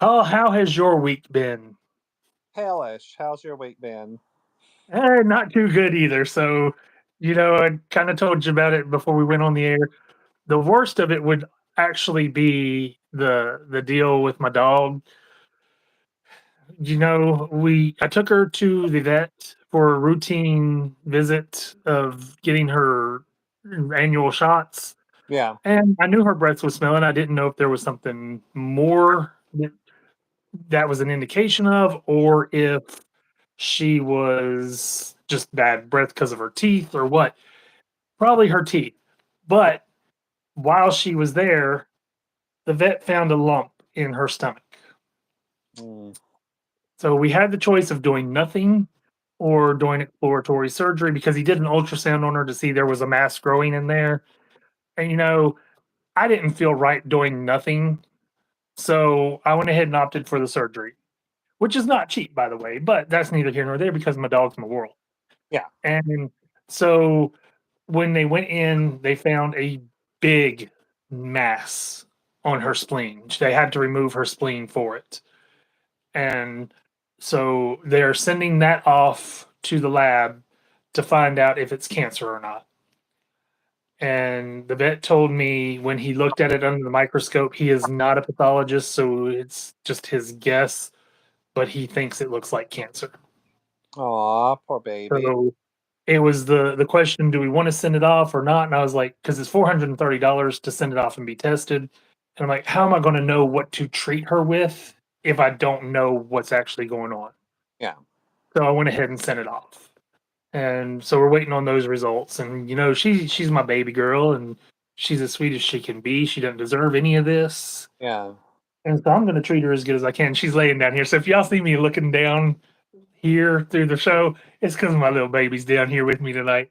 Oh, how has your week been? Hellish. How's your week been? Not too good either. So, I kind of told you about it before we went on the air. The worst of it would actually be the deal with my dog. We I took her to the vet for a routine visit of getting her annual shots, Yeah. and I knew her breath was smelling. I didn't know if there was something more that was an indication of, or if she was just bad breath because of her teeth or what. Probably her teeth. But while she was there, the vet found a lump in her stomach. Mm. So we had the choice of doing nothing or doing exploratory surgery because he did an ultrasound on her to see there was a mass growing in there. And I didn't feel right doing nothing. So I went ahead and opted for the surgery, which is not cheap, by the way, but that's neither here nor there because my dog's my world. Yeah. And so when they went in, they found a big mass on her spleen. They had to remove her spleen for it. And so they're sending that off to the lab to find out if it's cancer or not. And the vet told me when he looked at it under the microscope, he is not a pathologist, so it's just his guess, but he thinks it looks like cancer. Aw, poor baby. So it was the question, do we want to send it off or not? And I was like, because it's $430 to send it off and be tested. And I'm like, how am I going to know what to treat her with if I don't know what's actually going on? Yeah. So I went ahead and sent it off. And so we're waiting on those results. And she's my baby girl and she's as sweet as she can be. She doesn't deserve any of this. Yeah. And so I'm gonna treat her as good as I can. She's laying down here. So if y'all see me looking down here through the show, it's because my little baby's down here with me tonight.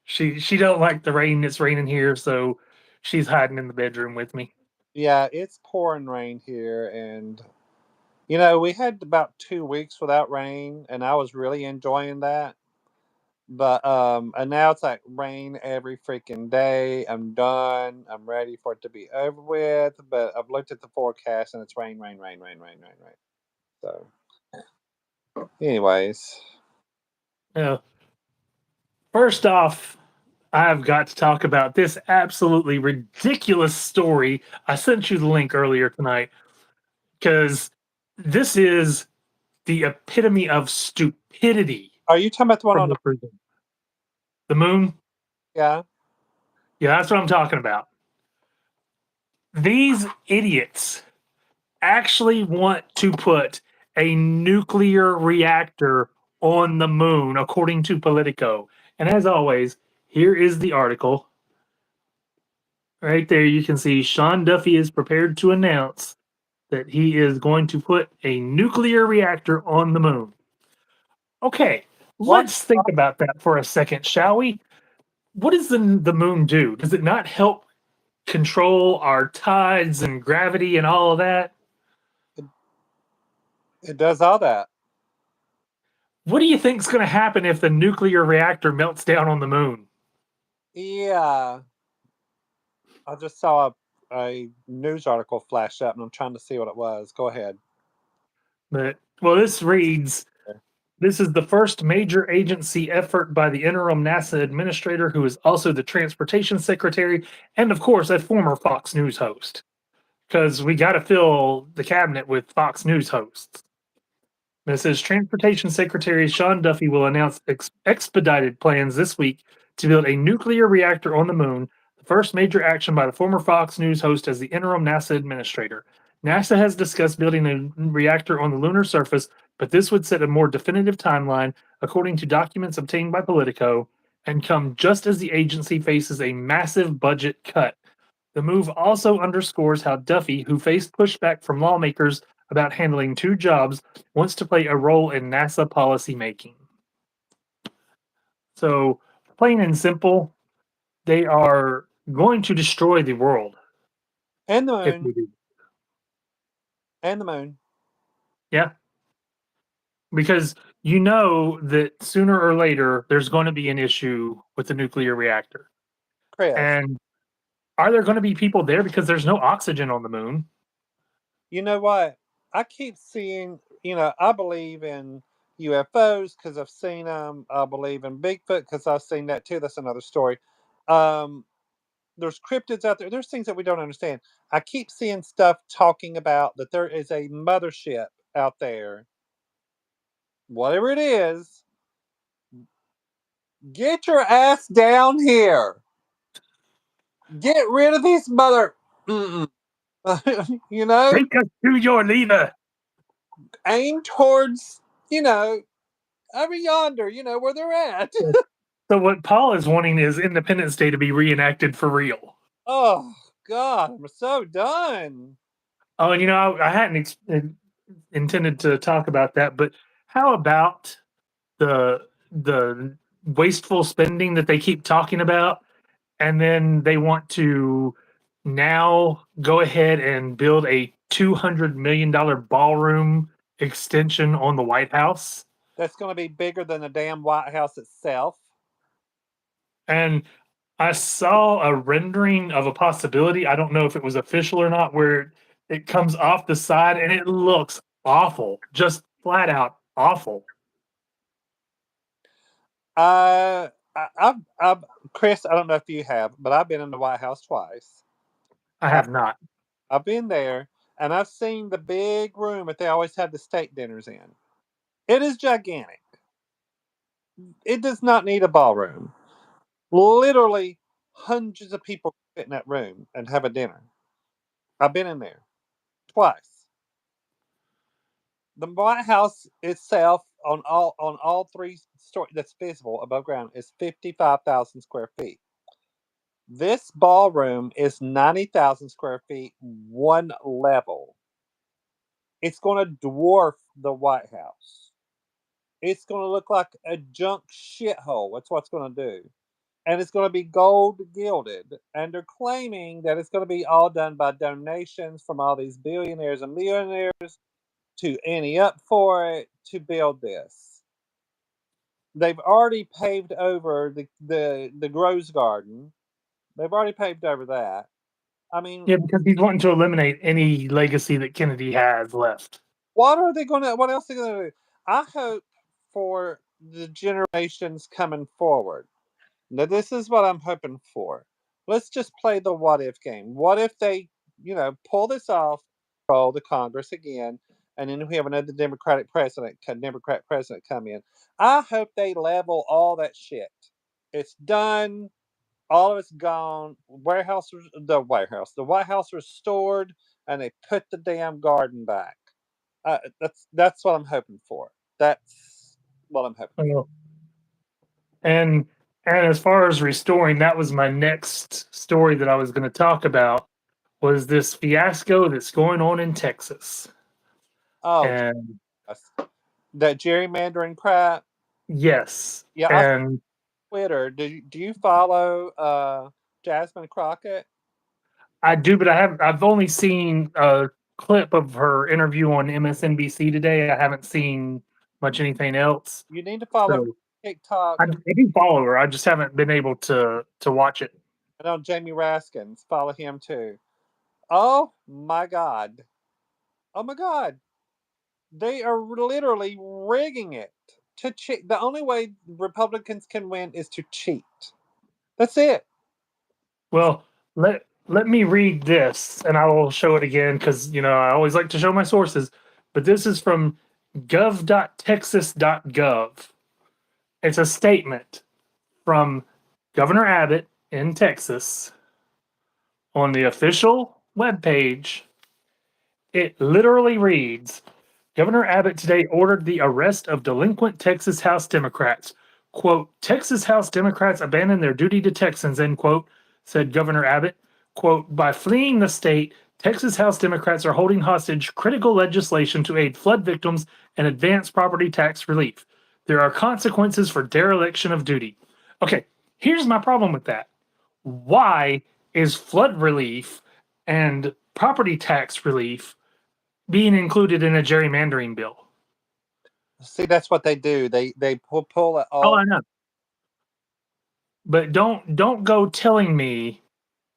She don't like the rain. It's raining here, so she's hiding in the bedroom with me. Yeah, it's pouring rain here and we had about 2 weeks without rain and I was really enjoying that. But and now it's like rain every freaking day. I'm done. I'm ready for it to be over with. But I've looked at the forecast and it's rain, rain, rain, rain, rain, rain, rain. So anyways. Uh, First off, I've got to talk about this absolutely ridiculous story. I sent you the link earlier tonight because this is the epitome of stupidity Are you talking about the one from on the prison. The moon? yeah? Yeah, that's what I'm talking about. These idiots actually want to put a nuclear reactor on the moon, according to Politico. And as always, here is the article. Right there, you can see Sean Duffy is prepared to announce that he is going to put a nuclear reactor on the moon. Okay, What? let's think about that for a second, shall we? What does the moon do? Does it not help control our tides and gravity and all of that? It, it does all that. What do you think is going to happen if the nuclear reactor melts down on the moon? Yeah. I just saw a news article flash up and I'm trying to see what it was. Go ahead. But well, this reads, this is the first major agency effort by the interim NASA administrator, who is also the transportation secretary, and of course, a former Fox News host. Because we got to fill the cabinet with Fox News hosts. It says Transportation Secretary Sean Duffy will announce expedited plans this week to build a nuclear reactor on the moon, the first major action by the former Fox News host as the interim NASA administrator. NASA has discussed building a reactor on the lunar surface, but this would set a more definitive timeline, according to documents obtained by Politico, and come just as the agency faces a massive budget cut. The move also underscores how Duffy, who faced pushback from lawmakers about handling two jobs, wants to play a role in NASA policymaking. So, plain and simple, they are going to destroy the world And the if moon. we do. And the moon. Yeah, because you know that sooner or later there's going to be an issue with the nuclear reactor. Chris. And are there going to be people there because there's no oxygen on the moon? You know what? I keep seeing, I believe in UFOs because I've seen them. I believe in Bigfoot because I've seen that too. That's another story. Um, there's cryptids out there. There's things that we don't understand. I keep seeing stuff talking about that there is a mothership out there. Whatever it is, get your ass down here. Get rid of these mother. Mm-mm. Take us to your leader. Aim towards, over yonder, where they're at. So what Paul is wanting is Independence Day to be reenacted for real. Oh, God, I'm so done. Oh, and I hadn't intended to talk about that, but how about the wasteful spending that they keep talking about, and then they want to now go ahead and build a $200 million ballroom extension on the White House. That's going to be bigger than the damn White House itself. And I saw a rendering of a possibility. I don't know if it was official or not, where it comes off the side and it looks awful, just flat out awful. I've, Chris, I don't know if you have, but I've been in the White House twice. I I, have not. I've been there, and I've seen the big room that they always have the state dinners in. It is gigantic. It does not need a ballroom. Literally, hundreds of people fit in that room and have a dinner. I've been in there twice. The White House itself, on all three stories that's visible above ground, is 55,000 square feet. This ballroom is 90,000 square feet, one level. It's going to dwarf the White House. It's going to look like a junk shithole. That's what it's going to do. And it's going to be gold gilded. And they're claiming that it's going to be all done by donations from all these billionaires and millionaires to ante up for it to build this. They've already paved over the Rose Garden. They've already paved over that. I mean, Yeah, because he's wanting to eliminate any legacy that Kennedy has left. what else are they gonna do? I hope for the generations coming forward. Now this is what I'm hoping for. Let's just play the what if game. What if they, pull this off, roll the Congress again, and then we have another Democrat president come in. I hope they level all that shit. It's done. All of it's gone. The White House restored, and they put the damn garden back. That's what I'm hoping for. That's what I'm hoping. Oh. And as far as restoring, that was my next story that I was going to talk about, was this fiasco that's going on in Texas. Oh, And yes. That gerrymandering crap. yes, Yeah, I saw and Twitter. Do you follow Jasmine Crockett? I do, but I've only seen a clip of her interview on MSNBC today. I haven't seen much anything else. You need to follow her So on TikTok. I do follow her. I just haven't been able to watch it. And on Jamie Raskins. Follow him too. Oh my God. Oh my God. They are literally rigging it to cheat. The only way Republicans can win is to cheat. That's it. Well, let me read this, and I will show it again because I always like to show my sources. But this is from gov.texas.gov. It's a statement from Governor Abbott in Texas on the official webpage. It literally reads, Governor Abbott today ordered the arrest of delinquent Texas House Democrats. Quote, Texas House Democrats abandon their duty to Texans, end quote, said Governor Abbott. Quote, by fleeing the state, Texas House Democrats are holding hostage critical legislation to aid flood victims and advance property tax relief. There are consequences for dereliction of duty. Okay, here's my problem with that. Why is flood relief and property tax relief being included in a gerrymandering bill? See, that's what they do. They pull it Oh, all. I know. But don't go telling me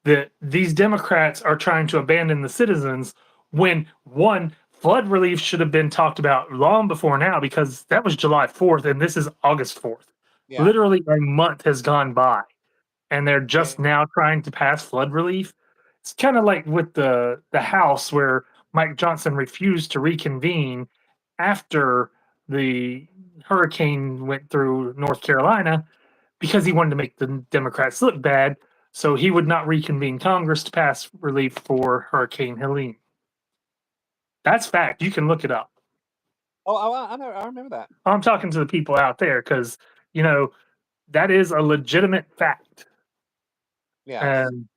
that these Democrats are trying to abandon the citizens when one flood relief should have been talked about long before now because that was July 4th and this is August 4th. Yeah. Literally a month has gone by and they're just Okay. now trying to pass flood relief. It's kind of like with the House where Mike Johnson refused to reconvene after the hurricane went through North Carolina because he wanted to make the Democrats look bad. So he would not reconvene Congress to pass relief for Hurricane Helene. That's fact. You can look it up. Oh, I know. I remember that. I'm talking to the people out there because, you know, that is a legitimate fact. Yes. And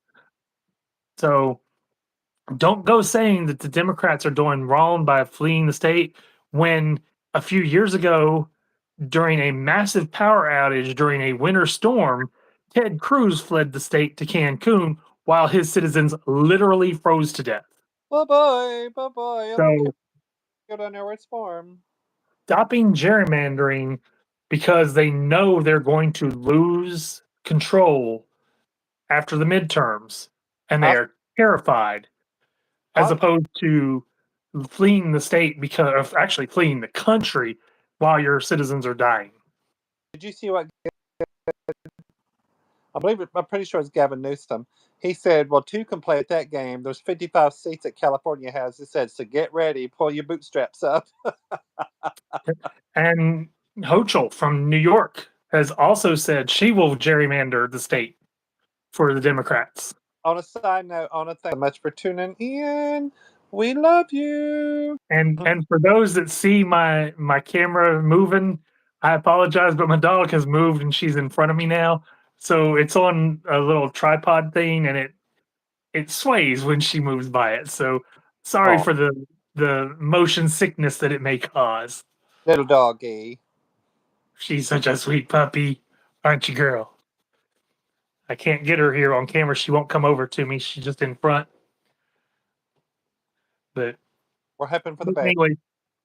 so don't go saying that the Democrats are doing wrong by fleeing the state when a few years ago, during a massive power outage during a winter storm, Ted Cruz fled the state to Cancun while his citizens literally froze to death. Bye bye. Bye bye. I don't care. So Go down there where it's warm. stopping gerrymandering because they know they're going to lose control after the midterms and they I, are terrified as I, opposed to fleeing the state because of actually fleeing the country while your citizens are dying. did you see what? I believe I'm pretty sure it's Gavin Newsom. He said, "Well, two can play at that game. There's 55 seats that California has." It said, "So get ready, pull your bootstraps up." And Hochul from New York has also said she will gerrymander the state for the Democrats. On a side note, on a thank you so much for tuning in. We love you. And for those that see my camera moving, I apologize, but my dog has moved and she's in front of me now. So it's on a little tripod thing and it sways when she moves by it. So sorry Oh, for the motion sickness that it may cause. little doggy. She's such a sweet puppy, aren't you, girl? I can't get her here on camera. She won't come over to me. She's just in front. But We're hoping for the best. anyway,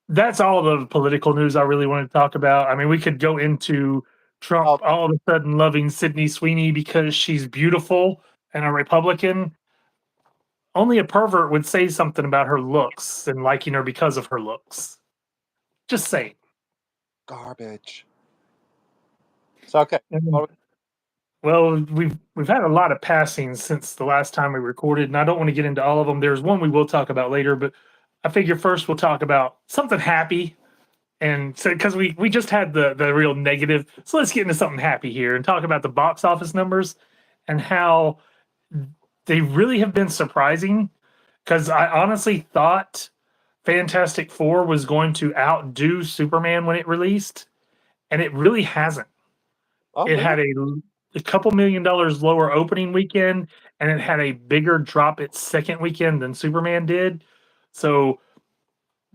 that's all the political news I really want to talk about. I mean, we could go into Oh, Trump all of a sudden loving Sydney Sweeney because she's beautiful and a Republican. Only a pervert would say something about her looks and liking her because of her looks. Just saying. garbage. So okay. And, Well, well, we've had a lot of passings since the last time we recorded, and I don't want to get into all of them. There's one we will talk about later, but I figure first we'll talk about something happy. And so, because we just had the real negative, so let's get into something happy here and talk about the box office numbers and how they really have been surprising. Because I honestly thought Fantastic Four was going to outdo Superman when it released, and it really hasn't. oh, It really? had a couple $1 million lower opening weekend, and it had a bigger drop its second weekend than Superman did. So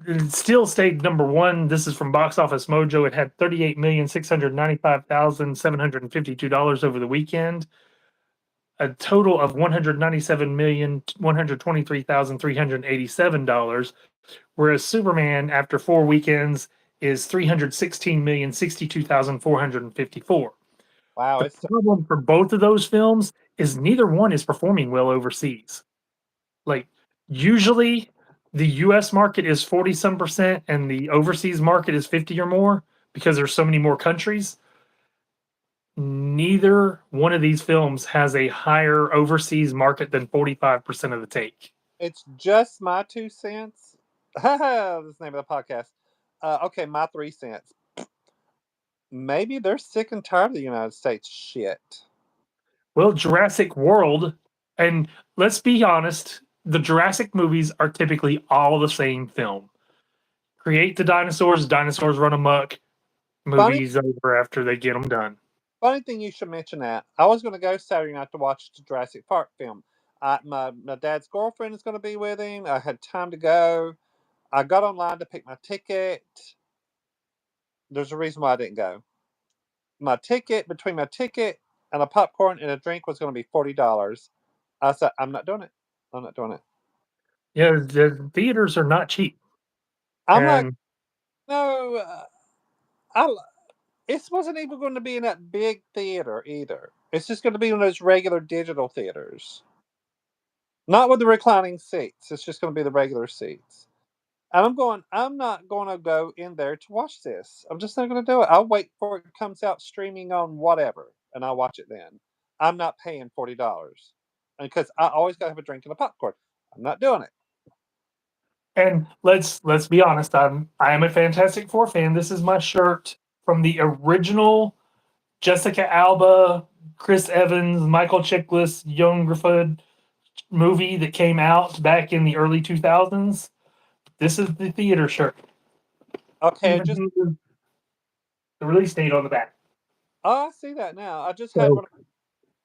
it still stayed number one. This is from Box Office Mojo. It had $38,695,752 over the weekend, a total of $197,123,387, whereas Superman, after 4 weekends, is $316,062,454. Wow, The it's problem for both of those films is neither one is performing well overseas. Like usually the US market is 40 some percent and the overseas market is 50 or more because there's so many more countries. Neither one of these films has a higher overseas market than 45% of the take. it's just my 2 cents. That's the name of the podcast. Okay, my 3 cents. Maybe they're sick and tired of the United States shit. Well, Jurassic World, and let's be honest, the Jurassic movies are typically all the same film. Create the dinosaurs, dinosaurs run amok, Funny, movie's over after they get them done. funny thing you should mention that. I was going to go Saturday night to watch the Jurassic Park film. My dad's girlfriend is going to be with him. I had time to go. I got online to pick my ticket. There's a reason why I didn't go. Between my ticket and a popcorn and a drink was going to be $40. I said, I'm not doing it. I'm not doing it. Yeah, the theaters are not cheap. I'm like, And no, I, it wasn't even going to be in that big theater either. It's just going to be in those regular digital theaters. Not with the reclining seats. It's just going to be the regular seats. And I'm not going to go in there to watch this. I'm just not going to do it. I'll wait for it comes out streaming on whatever, and I'll watch it then. I'm not paying $40 because I always got to have a drink and a popcorn. I'm not doing it. And let's be honest, I am a Fantastic Four fan. This is my shirt from the original Jessica Alba, Chris Evans, Michael Chiklis, Young Griffith movie that came out back in the early 2000s. This is the theater shirt. Okay, Even the release date on the back. I see that now. I just had So one.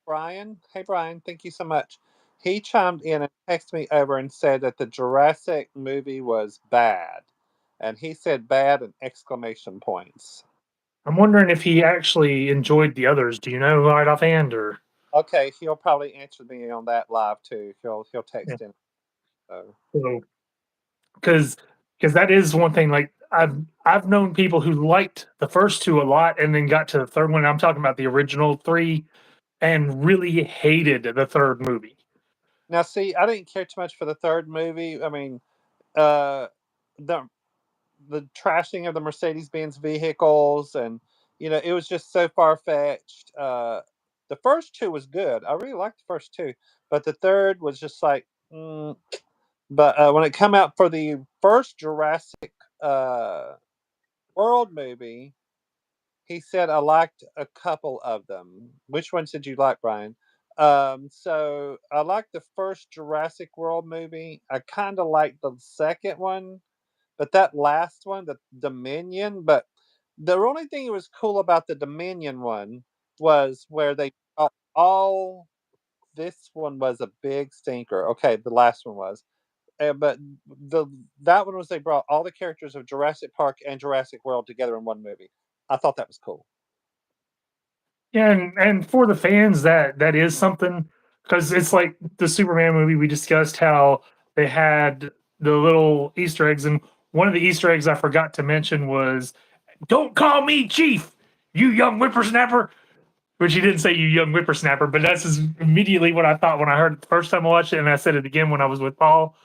Brian, hey Brian, thank you so much. He chimed in and texted me over and said that the Jurassic movie was bad, and he said bad and exclamation points. I'm wondering if he actually enjoyed the others. Do you know right offhand, or Okay, he'll probably answer me on that live too. He'll yeah, text in. So. so because that is one thing. Like I've known people who liked the first two a lot, and then got to the third one. I'm talking about the original three, and really hated the third movie. Now, see, I didn't care too much for the third movie. I mean, uh, the the trashing of the Mercedes Benz vehicles, and it was just so far fetched. The first two was good. I really liked the first two, but the third was just like. But when it come out for the first Jurassic uh, World movie, he said I liked a couple of them. Which ones did you like, Brian? So I liked the first Jurassic World movie. I kind of liked the second one, but that last one, the Dominion. But the only thing that was cool about the Dominion one was where they all. This one was a big stinker. Okay, the last one was. But the that one was they brought all the characters of Jurassic Park and Jurassic World together in one movie. I thought that was cool. Yeah, and for the fans, that is something because it's like the Superman movie. We discussed how they had the little Easter eggs, and one of the Easter eggs I forgot to mention was, "Don't call me Chief, you young whippersnapper." Which he didn't say "you young whippersnapper," but that's immediately what I thought when I heard it the first time I watched it, and I said it again when I was with Paul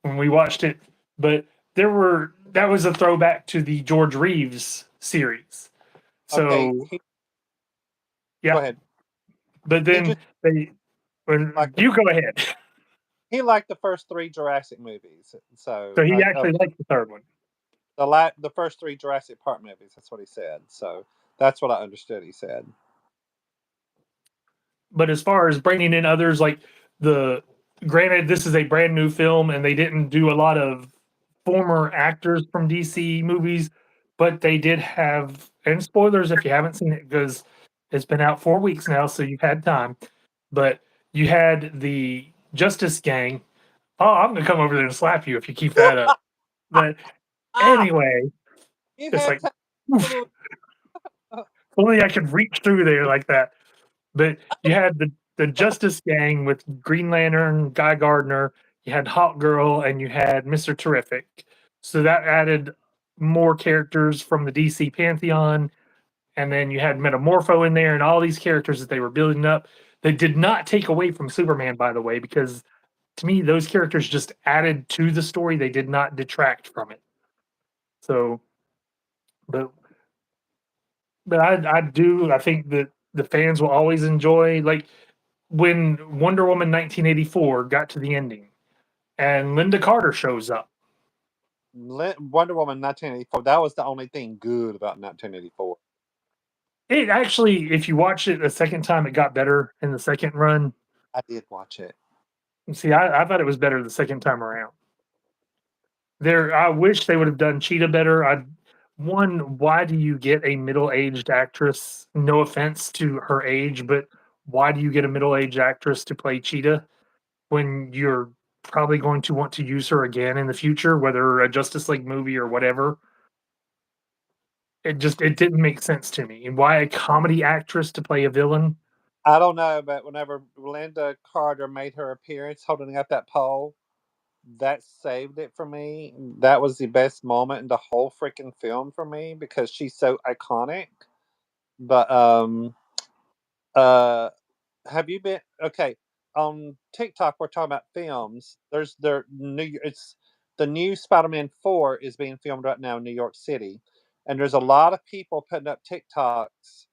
when we watched it. But that was a throwback to the George Reeves series. Okay, So go yeah, ahead. but He then just they when liked the you go ahead. he liked the first three Jurassic movies. So So he actually liked the third one. the first three Jurassic Park movies. That's what he said. So that's what I understood. He said. But as far as bringing in others, like the granted, this is a brand new film, and they didn't do a lot of former actors from DC movies, but they did have, and spoilers if you haven't seen it, because it's been out 4 weeks now, so you've had time. But you had the Justice Gang. Oh, I'm gonna come over there and slap you if you keep that up. But Ah, anyway, you it's had like time. oof, only I could reach through there like that. But you had the Justice Gang with Green Lantern, Guy Gardner, you had Hawk Girl, and you had Mr. Terrific. So that added more characters from the DC pantheon, and then you had Metamorpho in there, and all these characters that they were building up. They did not take away from Superman, by the way, because to me, those characters just added to the story. They did not detract from it. So, but I think that the fans will always enjoy like when Wonder Woman 1984 got to the ending and Linda Carter shows up. Wonder Woman 1984. That was the only thing good about 1984. It actually, if you watch it a second time, it got better in the second run. I did watch it. See, I thought it was better the second time around. I wish they would have done Cheetah better. One, why do you get a middle-aged actress? No offense to her age, but why do you get a middle-aged actress to play Cheetah when you're probably going to want to use her again in the future, whether a Justice League movie or whatever? It didn't make sense to me. And why a comedy actress to play a villain? I don't know, but whenever Linda Carter made her appearance holding up that pole, that saved it for me. That was the best moment in the whole freaking film for me because she's so iconic. But uh have you been okay on TikTok? We're talking about films. There's their new. It's the new Spider-Man 4 is being filmed right now in New York City, and there's a lot of people putting up TikToks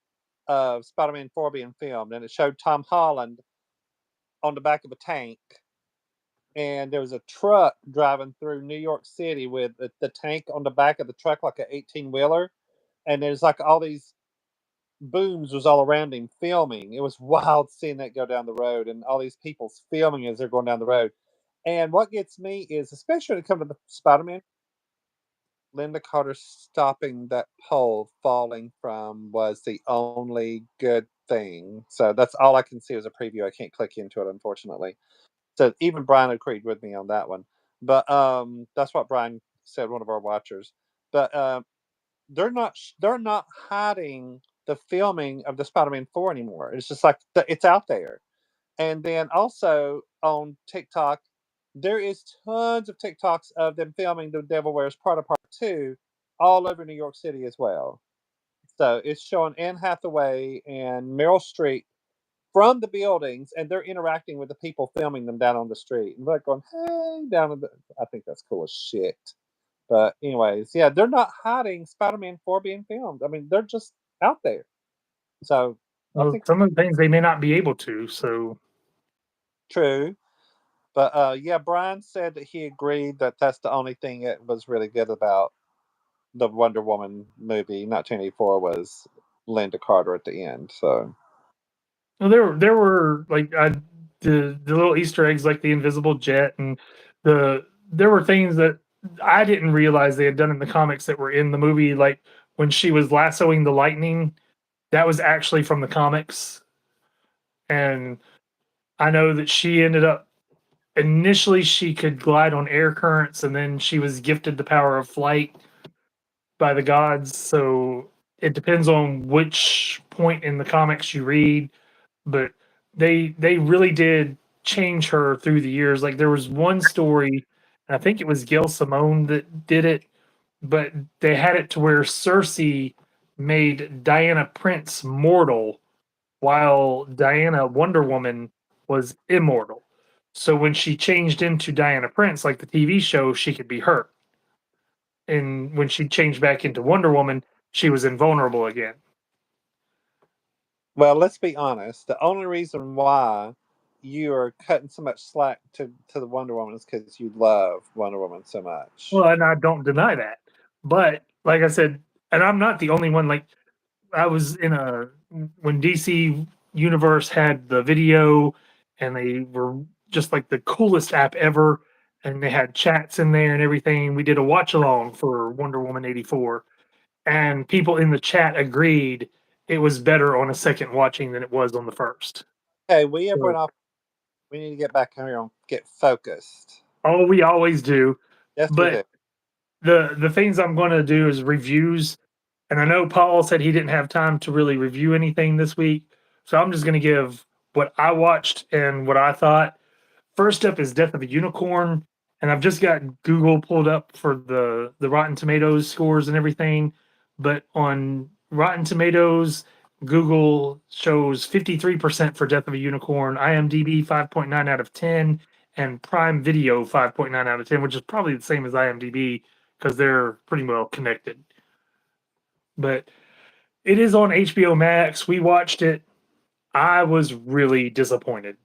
of Spider-Man 4 being filmed, and it showed Tom Holland on the back of a tank, and there was a truck driving through New York City with the tank on the back of the truck like an 18-wheeler, and there's like all these booms was all around him filming. It was wild seeing that go down the road and all these people filming as they're going down the road. And what gets me is, especially when it comes to the Spider-Man, Linda Carter stopping that pole falling from was the only good thing. So that's all I can see as a preview. I can't click into it, unfortunately. So even Brian agreed with me on that one. But that's what Brian said, one of our watchers. But they're not hiding the filming of the Spider-Man 4 anymore. It's just like it's out there. And then also on TikTok, there is tons of TikToks of them filming The Devil Wears Prada Part 2 all over New York City as well. So it's showing Anne Hathaway and Meryl Streep from the buildings, and they're interacting with the people filming them down on the street. And they're going, hey, down in the. I think that's cool as shit. But anyways, yeah, they're not hiding Spider-Man 4 being filmed. I mean, they're just out there. So I Well, think some of the things they may not be able to. So true. But yeah, Brian said that he agreed that that's the only thing that was really good about the Wonder Woman movie, 1984, was Linda Carter at the end. So well, there were like the little Easter eggs like the invisible jet and there were things that I didn't realize they had done in the comics that were in the movie. Like when she was lassoing the lightning, that was actually from the comics. And I know that she ended up initially she could glide on air currents, and then she was gifted the power of flight by the gods. So it depends on which point in the comics you read, but they really did change her through the years. Like there was one story, I think it was Gail Simone that did it, but they had it to where Cersei made Diana Prince mortal while Diana Wonder Woman was immortal. So when she changed into Diana Prince, like the TV show, she could be hurt. And when she changed back into Wonder Woman, she was invulnerable again. well, let's be honest. The only reason why you are cutting so much slack to the Wonder Woman is because you love Wonder Woman so much. Well, and I don't deny that. But like I said, and I'm not the only one. Like I was in a when DC Universe had the video, and they were just like the coolest app ever, and they had chats in there and everything. We did a watch along for Wonder Woman 84, and people in the chat agreed it was better on a second watching than it was on the first. Okay, we have So, went off. We need to get back here and get focused. oh, we always do. Yes, we But do. the things I'm going to do is reviews. And I know Paul said he didn't have time to really review anything this week. So I'm just going to give what I watched and what I thought. First up is Death of a Unicorn. And I've just got Google pulled up for the Rotten Tomatoes scores and everything. But on Rotten Tomatoes, Google shows 53% for Death of a Unicorn, IMDb 5.9 out of 10, and Prime Video 5.9 out of 10, which is probably the same as IMDb because they're pretty well connected. But it is on HBO Max. We watched it. I was really disappointed.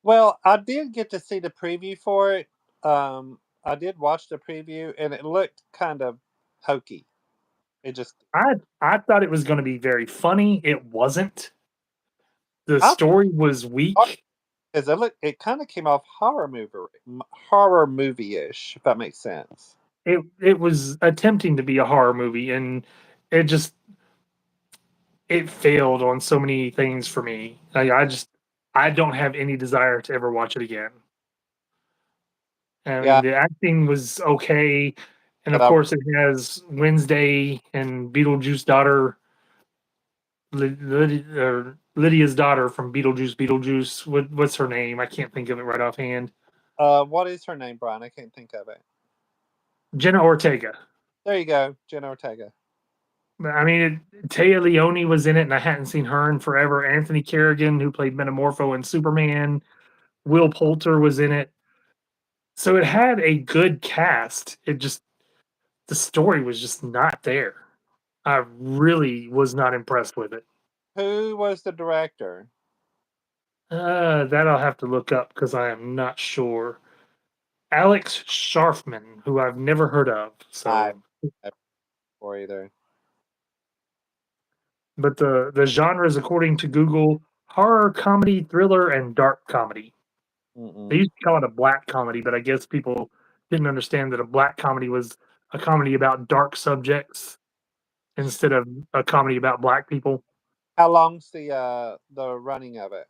Well, I did get to see the preview for it. I did watch the preview, and it looked kind of hokey. It just, I thought it was going to be very funny. It wasn't. The I story was weak. because it kind of came off horror movie ish, if that makes sense. It was attempting to be a horror movie, and it just it failed on so many things for me. I don't have any desire to ever watch it again. I mean, Yeah, the acting was okay, and but of I course, it has Wednesday and Beetlejuice daughter Lydia's daughter from Beetlejuice. What's her name? I can't think of it right offhand. what is her name, Brian? I can't think of it. Jenna Ortega. There you go, Jenna Ortega. I mean, Taya Leone was in it, and I hadn't seen her in forever. Anthony Kerrigan, who played Metamorpho and Superman. Will Poulter was in it. So it had a good cast. It just the story was just not there. I really was not impressed with it. Who was the director? That I'll have to look up because I am not sure. Alex Sharfman, who I've never heard of. I So, or either. but the genres, according to Google, horror, comedy, thriller, and dark comedy. They Mm-mm. used to call it a black comedy, but I guess people didn't understand that a black comedy was a comedy about dark subjects instead of a comedy about black people. How long's the running of it?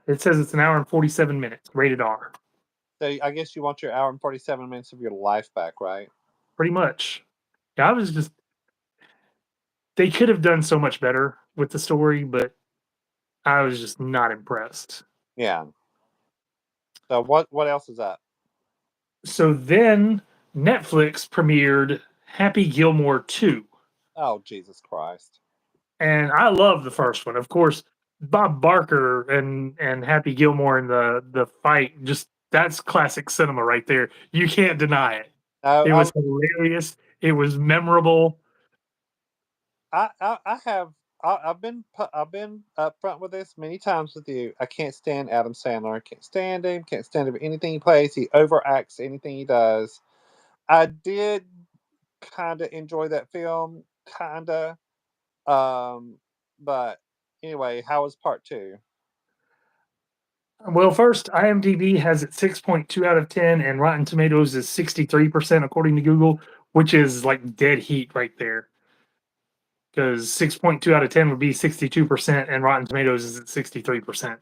It says it's an hour and 47 minutes, rated R. So I guess you want your hour and 47 minutes of your life back, right? Pretty much. Yeah, I was just they could have done so much better with the story, but I was just not impressed. Yeah. So what else is up? So then Netflix premiered Happy Gilmore 2. Oh Jesus Christ! And I love the first one. Of course, Bob Barker and Happy Gilmore in the fight, just that's classic cinema right there. You can't deny it. No, It was hilarious. It was memorable. I have I've been upfront with this many times with you. I can't stand Adam Sandler. I can't stand him. Can't stand him anything he plays. He overacts anything he does. I did kind of enjoy that film, kinda. But anyway, how was part two? Well, first, IMDb has it 6.2 out of 10, and Rotten Tomatoes is 63% according to Google, which is like dead heat right there. Because 6.2 out of 10 would be 62%, and Rotten Tomatoes is at 63%.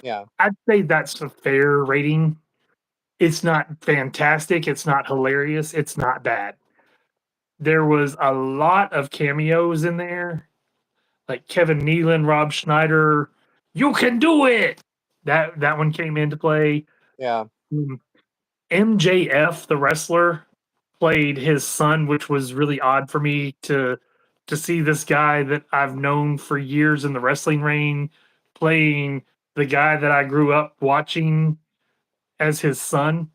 Yeah, I'd say that's a fair rating. It's not fantastic. It's not hilarious. It's not bad. There was a lot of cameos in there, like Kevin Nealon, Rob Schneider. You can do it. That one came into play. yeah, Mm, MJF, the wrestler, played his son, which was really odd for me to see this guy that I've known for years in the wrestling ring playing the guy that I grew up watching as his son.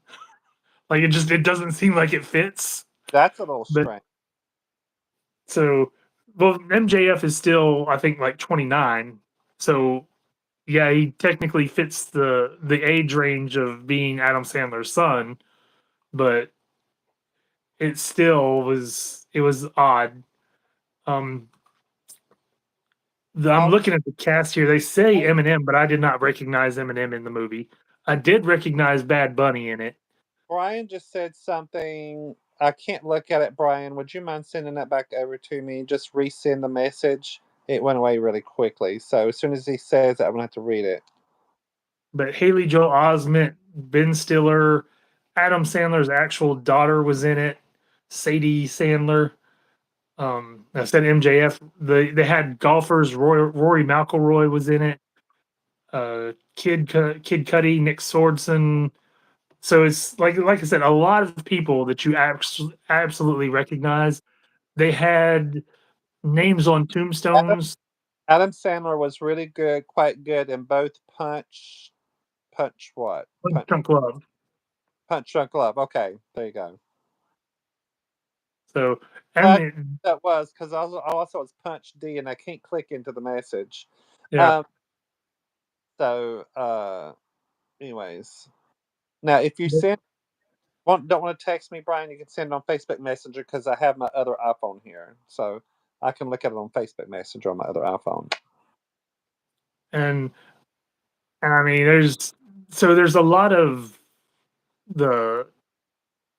Like it doesn't seem like it fits. that's a little But strange. so well MJF is still I think like 29. So yeah, he technically fits the age range of being Adam Sandler's son, but it was odd. Um, I'm Oh, looking at the cast here. They say Eminem, but I did not recognize Eminem in the movie. I did recognize Bad Bunny in it, Brian just said something. I can't look at it, Brian. Would you mind sending that back over to me? Just resend the message. It went away really quickly. So as soon as he says it, I'm gonna have to read it. but Haley Joel Osment, Ben Stiller, Adam Sandler's actual daughter was in it. Sadie Sandler. I said MJF. They had golfers. Rory McIlroy was in it. Kid Cudi, Nick Swordson. So it's like I said, a lot of people that you absolutely recognize. They had names on Adam, tombstones. Adam Sandler was really good, quite good in both Punch what? Trunk Love. Punch Drunk Love. Okay, there you go. So I and that was because I also was Punch D, and I can't click into the message. yeah, Um. So, anyways, now if you don't want to text me, Brian, you can send it on Facebook Messenger because I have my other iPhone here, so I can look at it on Facebook Messenger on my other iPhone. and and I mean there's a lot of the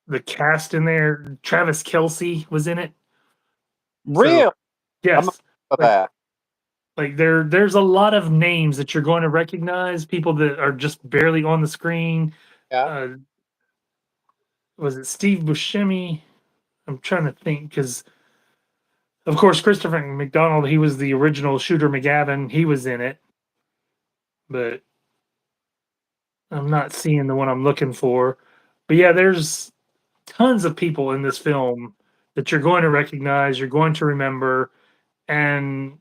the cast in there. Travis Kelsey was in it. So Real, I'm yes, for like that. there's a lot of names that you're going to recognize. People that are just barely on the screen. Yeah, Uh, was it Steve Buscemi? I'm trying to think because of course Christopher McDonald. He was the original Shooter McGavin. He was in it, but I'm not seeing the one I'm looking for. But yeah, there's tons of people in this film that you're going to recognize. You're going to remember, and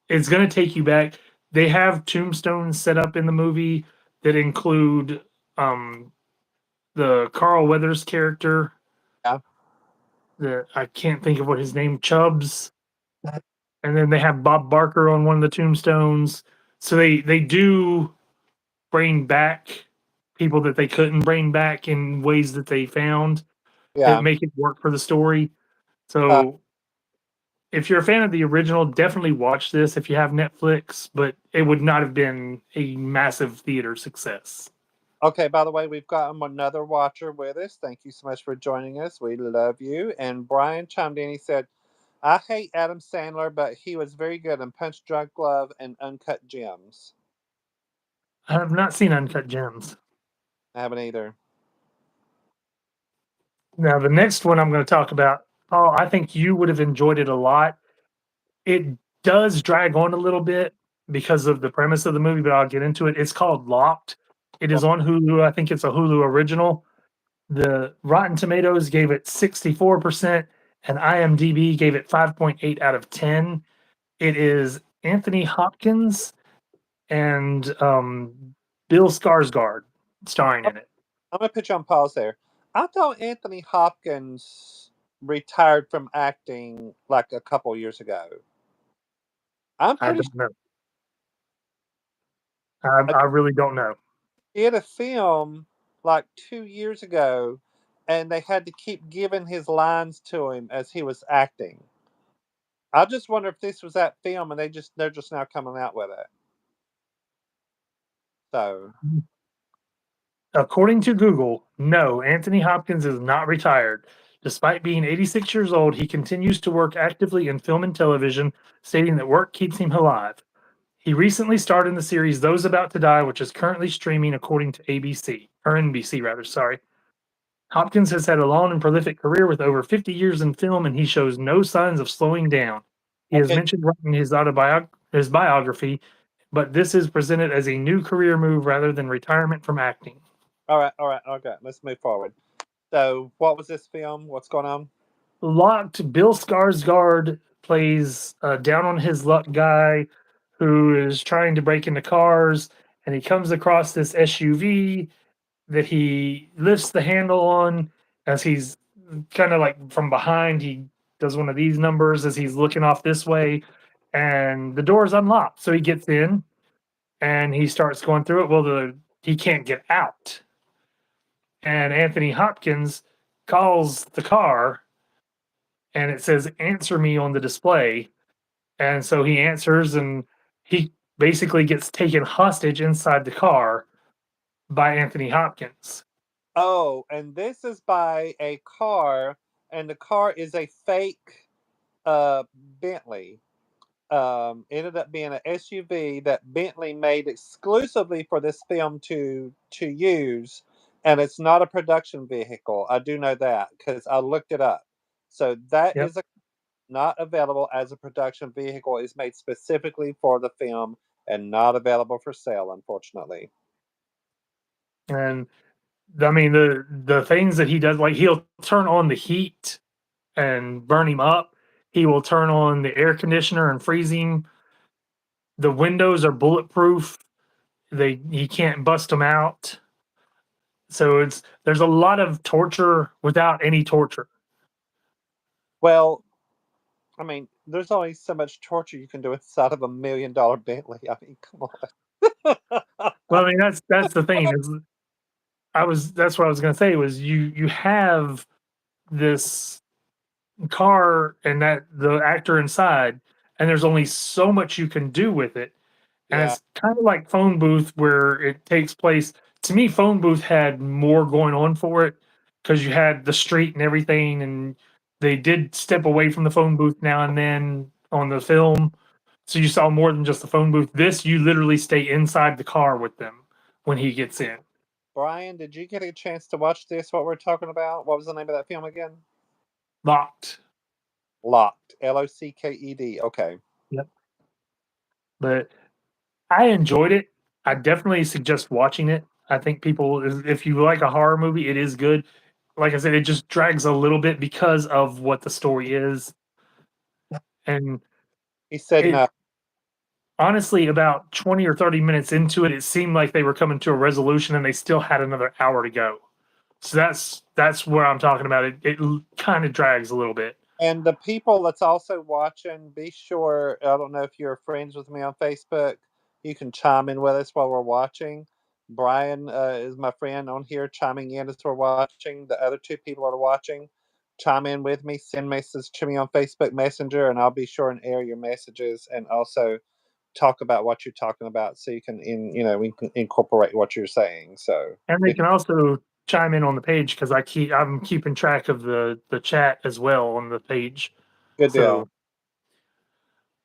it's going to take you back. They have tombstones set up in the movie that include um, the Carl Weathers character. Yeah. The I can't think of what his name, Chubbs, and then they have Bob Barker on one of the tombstones. So they do bring back people that they couldn't bring back in ways that they found that Yeah. make it work for the story. Uh, So if you're a fan of the original, definitely watch this if you have Netflix, but it would not have been a massive theater success. okay, by the way, we've got another watcher with us. Thank you so much for joining us. We love you. And Brian chimed in. He said, I hate Adam Sandler, but he was very good in Punch Drunk Love and Uncut Gems. I have not seen Uncut Gems. I haven't either. Now, the next one I'm going to talk about, oh, I think you would have enjoyed it a lot. It does drag on a little bit because of the premise of the movie, but I'll get into it. It's called Locked. It Well, is on Hulu. I think it's a Hulu original. The Rotten Tomatoes gave it 64%, and IMDb gave it 5.8 out of 10. It is Anthony Hopkins and Bill Skarsgård starring in it. I'm going to put you on pause there. I thought Anthony Hopkins retired from acting like a couple years ago. I'm I pretty don't know. I really don't know. He had a film like 2 years ago, and they had to keep giving his lines to him as he was acting. I just wonder if this was that film, and they're just now coming out with it. So According to Google, no, Anthony Hopkins is not retired. Despite being 86 years old, he continues to work actively in film and television, stating that work keeps him alive. He recently starred in the series Those About to Die, which is currently streaming according to ABC, or NBC rather, sorry. Hopkins has had a long and prolific career with over 50 years in film, and he shows no signs of slowing down. He has okay, mentioned writing his biography, but this is presented as a new career move rather than retirement from acting. all right, okay. Let's move forward. So, what was this film? What's going on? Locked, Bill Skarsgård plays a down on his luck guy who is trying to break into cars, and he comes across this SUV that he lifts the handle on as he's kind of like from behind. He does one of these numbers as he's looking off this way, and the door is unlocked. So he gets in and he starts going through it. Well, he can't get out, and Anthony Hopkins calls the car, and it says "Answer me" on the display, and so he answers, and he basically gets taken hostage inside the car by Anthony Hopkins. Oh, and this is by a car, and the car is a fake uh, Bentley. Ended up being an SUV that Bentley made exclusively for this film to use, and it's not a production vehicle. I do know that because I looked it up. So that Yep. is not available as a production vehicle. It's made specifically for the film and not available for sale, unfortunately. And I mean the things that he does, like he'll turn on the heat and burn him up. He will turn on the air conditioner and freeze him. The windows are bulletproof. He can't bust them out. So there's a lot of torture without any torture. Well, I mean, there's only so much torture you can do inside of $1 million Bentley. I mean, come on. Well, I mean that's the thing is that's what I was going to say was you have this car and that the actor inside, and there's only so much you can do with it. And Yeah. it's kind of like Phone Booth where it takes place. To me, Phone Booth had more going on for it because you had the street and everything, and they did step away from the phone booth now and then on the film. So you saw more than just the phone booth. This, you literally stay inside the car with them when he gets in. Brian, did you get a chance to watch this? What we're talking about? What was the name of that film again? Locked. Locked. Locked. Okay. Yep. But I enjoyed it. I definitely suggest watching it. I think people, if you like a horror movie, it is good. Like I said, it just drags a little bit because of what the story is, and He said it. no. honestly, about 20 or 30 minutes into it, it seemed like they were coming to a resolution and they still had another hour to go. So that's where I'm talking about. It kind of drags a little bit. And the people that's also watching, be sure, I don't know if you're friends with me on Facebook, you can chime in with us while we're watching. Brian is my friend on here chiming in as we're watching. The other two people that are watching, chime in with me, send messages to me on Facebook Messenger, and I'll be sure and air your messages and also talk about what you're talking about so you can we can incorporate what you're saying. So And they can also chime in on the page because I'm keeping track of the chat as well on the page. good deal. So,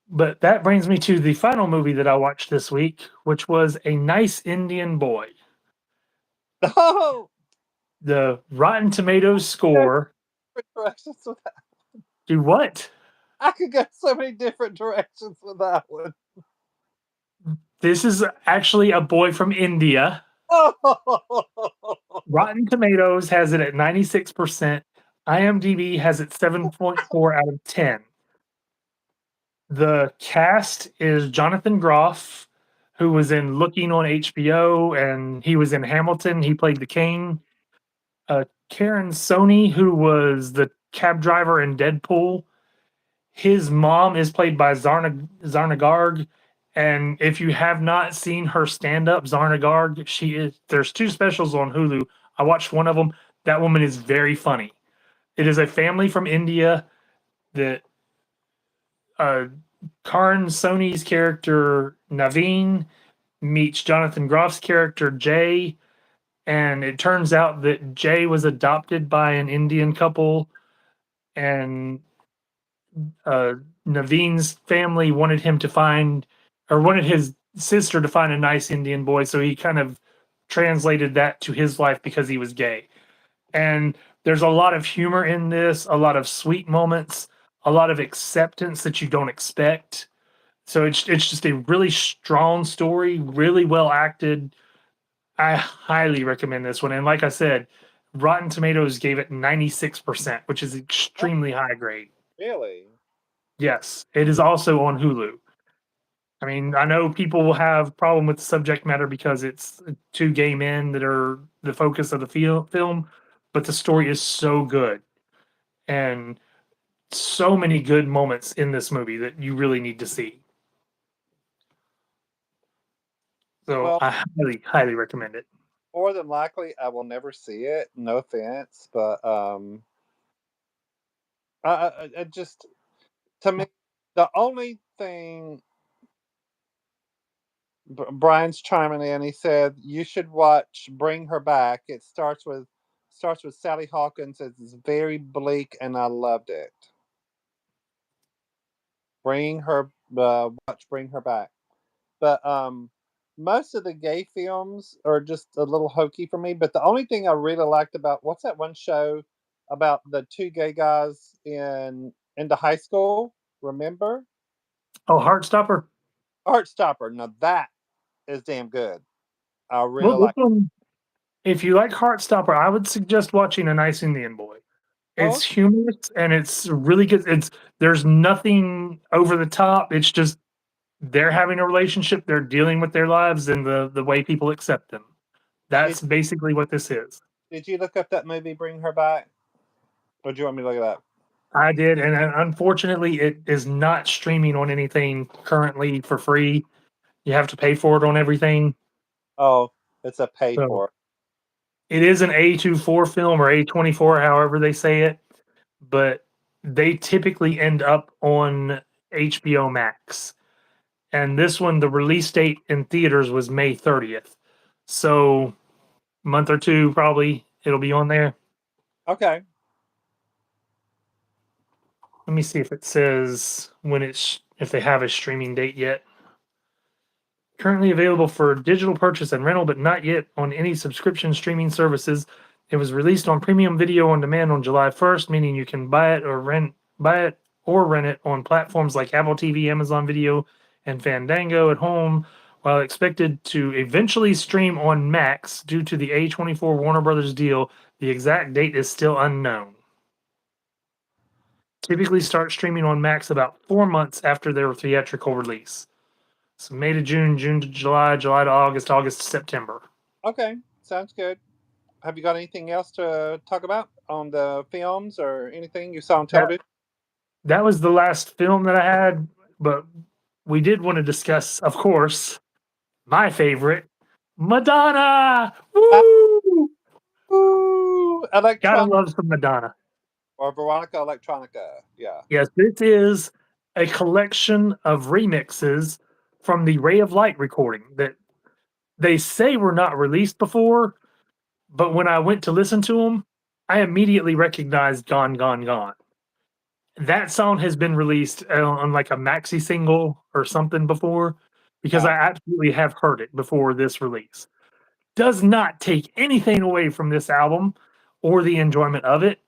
but that brings me to the final movie that I watched this week, which was A Nice Indian Boy. Oh, The Rotten Tomatoes there's score. different directions with that. Do what? I could go so many different directions with that one. This is actually a boy from India. Oh, Rotten Tomatoes has it at 96%. IMDb has it 7.4 out of 10. The cast is Jonathan Groff, who was in Looking on HBO, and he was in Hamilton. He played the king. Karen Sony, who was the cab driver in Deadpool. His mom is played by Zarna Garg. And if you have not seen her stand up, Zarna Garg, there's two specials on Hulu. I watched one of them. That woman is very funny. It is a family from India that uh, Karan Sony's character Naveen meets Jonathan Groff's character Jay, and it turns out that Jay was adopted by an Indian couple, and uh, Naveen's family wanted him to find, or wanted his sister to find a nice Indian boy, so he kind of translated that to his life because he was gay. And there's a lot of humor in this, a lot of sweet moments, a lot of acceptance that you don't expect. So it's just a really strong story, really well acted. I highly recommend this one. And like I said, Rotten Tomatoes gave it 96%, which is oh, extremely high grade. really? Yes, it is also on Hulu. I mean, I know people will have problem with the subject matter because it's two gay men that are the focus of the film, but the story is so good and so many good moments in this movie that you really need to see. So Well, I highly, highly recommend it. more than likely, I will never see it. No offense, but I just to me, the only thing Brian's chiming in. He said you should watch Bring Her Back. It starts with Sally Hawkins. It's very bleak, and I loved it. Watch Bring Her Back. But most of the gay films are just a little hokey for me. But the only thing I really liked about what's that one show about the two gay guys in the high school? Remember? Oh, Heartstopper. Heartstopper. Now that is damn good. I Well, really this like. one, if you like Heartstopper, I would suggest watching A Nice Indian Boy. Oh, It's humorous and it's really good. There's nothing over the top. It's just they're having a relationship, they're dealing with their lives and the way people accept them. did That's basically what this is. did you look up that movie Bring Her Back? Or do you want me to look it up? I did, and unfortunately, it is not streaming on anything currently for free. You have to pay for it on everything. Oh, it's a pay So for. it is an A24 film or A24, however they say it, but they typically end up on HBO Max. And this one, the release date in theaters was May 30th. So month or two probably it'll be on there. Okay. Let me see if it says when it's if they have a streaming date yet. Currently available for digital purchase and rental, but not yet on any subscription streaming services. It was released on premium video on demand on July 1st, meaning you can buy it or rent it on platforms like Apple TV, Amazon Video, and Fandango at home, while expected to eventually stream on Max due to the A24 Warner Brothers deal. The exact date is still unknown. Typically start streaming on Max about 4 months after their theatrical release. So May to June, June to July, July to August, August to September. Okay, sounds good. Have you got anything else to talk about on the films or anything you saw on That television? that was the last film that I had, but we did want to discuss, of course, my favorite, Madonna. Ah, Woo! ooh, Gotta Electronic love some Madonna. or Veronica Electronica. Yeah. Yes, this is a collection of remixes from the Ray of Light recording that they say were not released before, but when I went to listen to them, I immediately recognized Gone, Gone, Gone. That song has been released on like a maxi single or something before because Yeah. I absolutely have heard it before this release. Does not take anything away from this album or the enjoyment of it.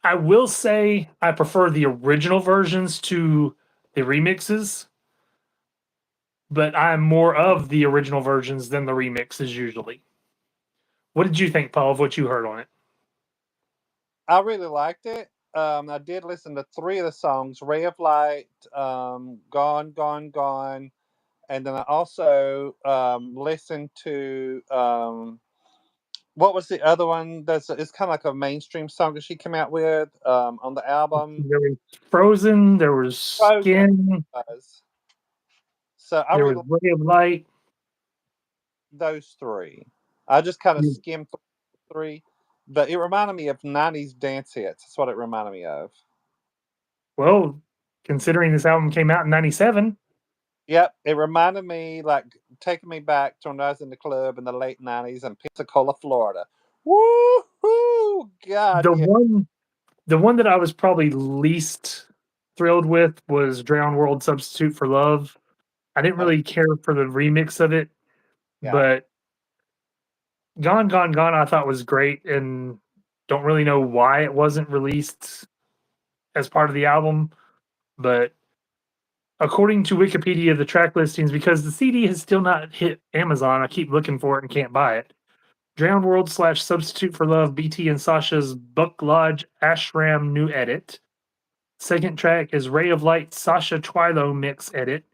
I will say I prefer the original versions to the remixes, but I'm more of the original versions than the remixes usually. What did you think, Paul, of what you heard on it? I really liked it. I did listen to three of the songs: "Ray of Light," "Gone, Gone, Gone," and then I also listened to what was the other one? That's it's kind of like a mainstream song that she came out with on the album. There was Frozen, there was Frozen Skin, was. So I there really was like Ray of Light. those three. I just kind of skimmed through three, but it reminded me of '90s dance hits. That's what it reminded me of. Well, considering this album came out in '97, Yep, it reminded me, like, taking me back to when I was in the club in the late '90s in Pensacola, Florida. Woo-hoo! God, the yeah. one the one that I was probably least thrilled with was Drowned World Substitute for Love. I didn't Oh, really care for the remix of it, yeah. but Gone, Gone, Gone I thought was great and don't really know why it wasn't released as part of the album, but according to Wikipedia, the track listings, because the CD has still not hit Amazon, I keep looking for it and can't buy it. Drowned World slash Substitute for Love, BT and Sasha's Buck Lodge Ashram new edit. Second track is Ray of Light Sasha Twilo mix edit.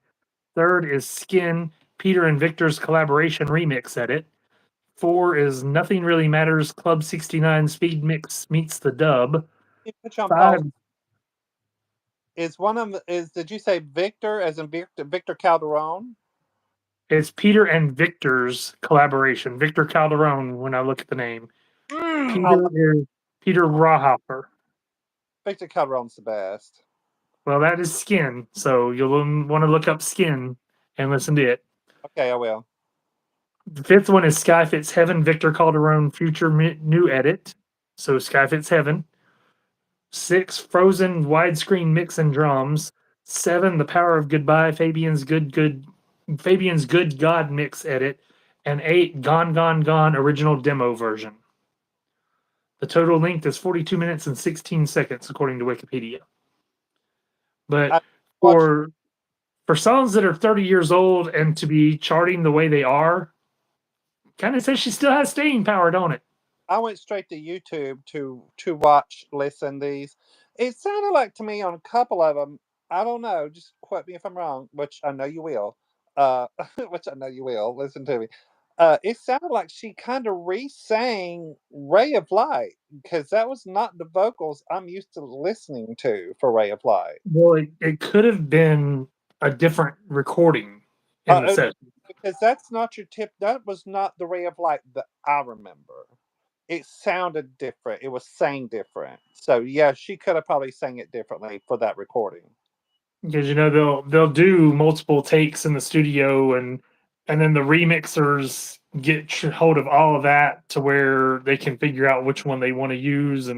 Third is Skin Peter and Victor's collaboration remix edit. Four is Nothing Really Matters Club 69 Speed Mix meets the dub. You put you on Five pause. Is one of them, is, did you say Victor, as in Victor Calderon? is Peter and Victor's collaboration. Victor Calderon, when I look at the name. I Peter love is Peter Rawhopper. Victor Calderon's the best. Well, that is Skin, so you'll want to look up Skin and listen to it. Okay, I will. The fifth one is Sky Fits Heaven, Victor Calderon Future New Edit. So Sky Fits Heaven. Six, Frozen Widescreen Mix and Drums. Seven, The Power of Goodbye, Fabian's Good God Mix Edit. And eight, Gone Gone Gone Original Demo Version. The total length is 42 minutes and 16 seconds, according to Wikipedia. But I watched. for for songs that are 30 years old and to be charting the way they are, kind of says she still has staying power, don't it? I went straight to YouTube to watch, listen these. It sounded like to me on a couple of them. I don't know. Just quote me if I'm wrong, which I know you will. Which I know you will. Listen to me. It sounded like she kind of re-sang "Ray of Light" because that was not the vocals I'm used to listening to for "Ray of Light." Well, it could have been a different recording in the Uh, session. because that's not your tip. That was not the "Ray of Light" that I remember. It sounded different. It was sang different. So yeah, she could have probably sang it differently for that recording. Because they'll do multiple takes in the studio and then the remixers get hold of all of that to where they can figure out which one they want to use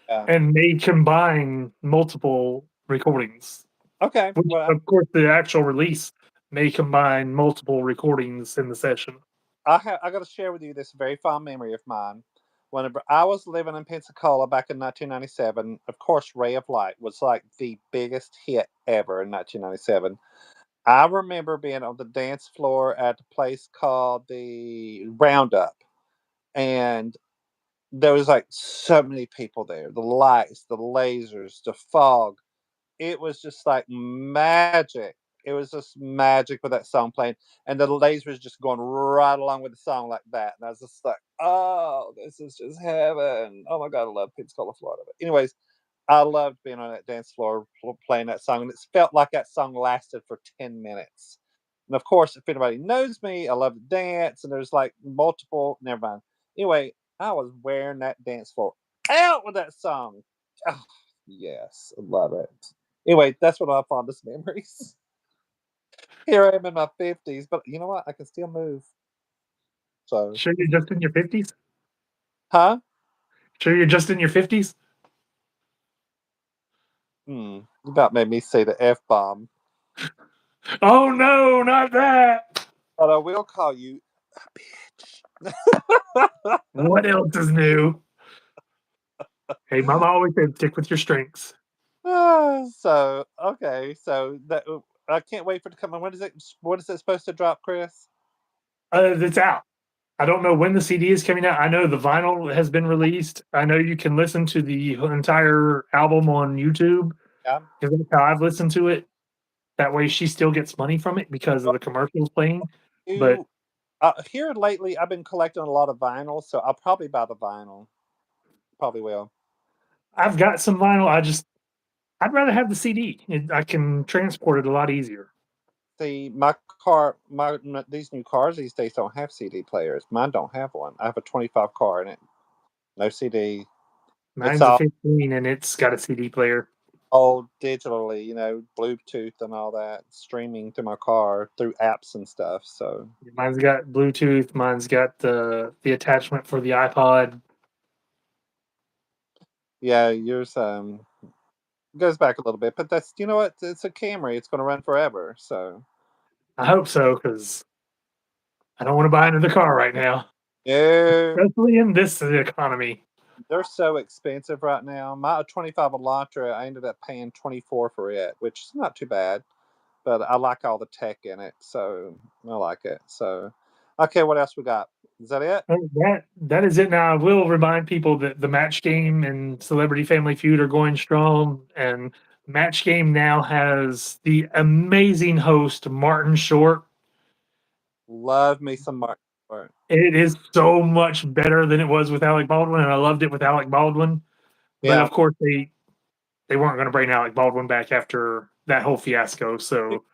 Yeah. and they combine multiple recordings, Okay. which Well, of course the actual release may combine multiple recordings in the session. I got to share with you this very fond memory of mine. Whenever I was living in Pensacola back in 1997, of course, "Ray of Light" was like the biggest hit ever in 1997. I remember being on the dance floor at a place called the Roundup, and there was like so many people there. The lights, the lasers, the fog. It was just like magic. it was just magic with that song playing, and the ladies was just going right along with the song like that, and I was just like, "Oh, this is just heaven! Oh my god, I love Pensacola, Florida." But anyways, I loved being on that dance floor playing that song, and it felt like that song lasted for 10 minutes. And of course, if anybody knows me, I love to dance, and there's like multiple. Never mind. Anyway, I was wearing that dance floor out with that song. Oh, yes, I love it. Anyway, that's one of my fondest memories. Here I am in my 50s, but you know what? I can still move. So, Sure, you're just in your 50s? huh? Sure, you're just in your 50s? You about made me say the F bomb. Oh no, not that. But I will call you a bitch. What else is new? Hey, mama always said stick with your strengths. So, okay. So, that I can't wait for it to come on. When is it supposed to drop, Chris? It's out. I don't know when the CD is coming out. I know the vinyl has been released. I know you can listen to the entire album on YouTube Yeah. because that's how I've listened to it. That way, she still gets money from it because of the commercials playing. But You here lately, I've been collecting a lot of vinyl, so I'll probably buy the vinyl. Probably will. I've got some vinyl. I'd rather have the CD. I can transport it a lot easier. See, my car, these new cars these days don't have CD players. Mine don't have one. I have a 25 car in it, no CD. It's Mine's a all 15 and it's got a CD player. all digitally, Bluetooth and all that, streaming to my car through apps and stuff. So Mine's got Bluetooth. Mine's got the attachment for the iPod. yeah, yours goes back a little bit, but that's you know what? It's a Camry. It's going to run forever. So I hope so because I don't want to buy another car right now, yeah, especially in this economy. they're so expensive right now. My 25 Elantra, I ended up paying 24 for it, which is not too bad. But I like all the tech in it, so I like it. So, okay, what else we got? Is that it? That is it. Now I will remind people that the Match Game and Celebrity Family Feud are going strong, and Match Game now has the amazing host Martin Short. Love me some Martin Short. It is so much better than it was with Alec Baldwin, and I loved it with Alec Baldwin. But Yeah, of course, they weren't going to bring Alec Baldwin back after that whole fiasco. too So